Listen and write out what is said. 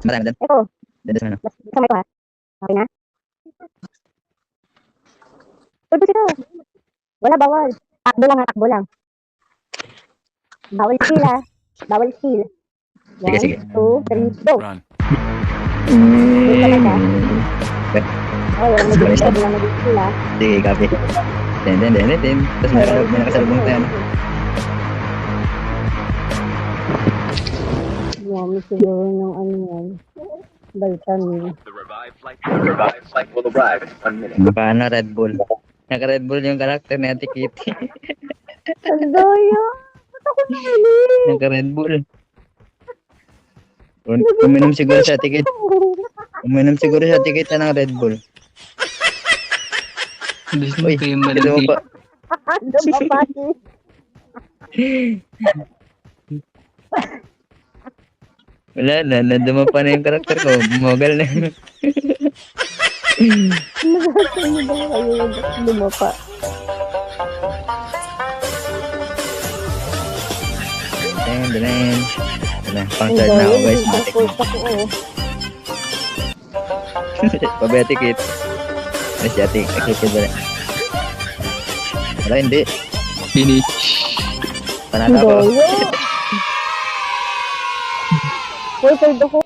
Marami dyan. Ito. Dyan sa ano. Sama ito ha. Okay na? Turbos ito. Wala bawal. Takbo lang ha, takbo lang. Bawal skill ha. Bawal skill. Sige, 1, sige. 2, 3, go. Run. Wait ka na siya. Oh, walang mag-skill. Walang mag-skill ha. Sige, copy. Then. Tapos may nakasalubong tayo. No? Yan, siguro ng ano yan. Vitamin. The revived flight will arrive in 1 minute. Paano Red Bull? Naka-Red Bull yung karakter ni Ate Kitty. Ang daya. Ba't ako nakalit? Naka-Red Bull. Uminom siguro siya Ate Kitty. Uminom siguro siya Ate Kitty ng Red Bull. Gusto Uy, ko yung ito mo malaki. pa. Dumapati. Wala na, nanduma pa na yung karakter ko. Bumagal na. Ano ba kayo lumapa? Then. Pang-third na ako guys. Matik na. Pabati Kit. Ano si Ate Kitty ba? Wala, hindi. Finish. Panalo ako. Wait, ako.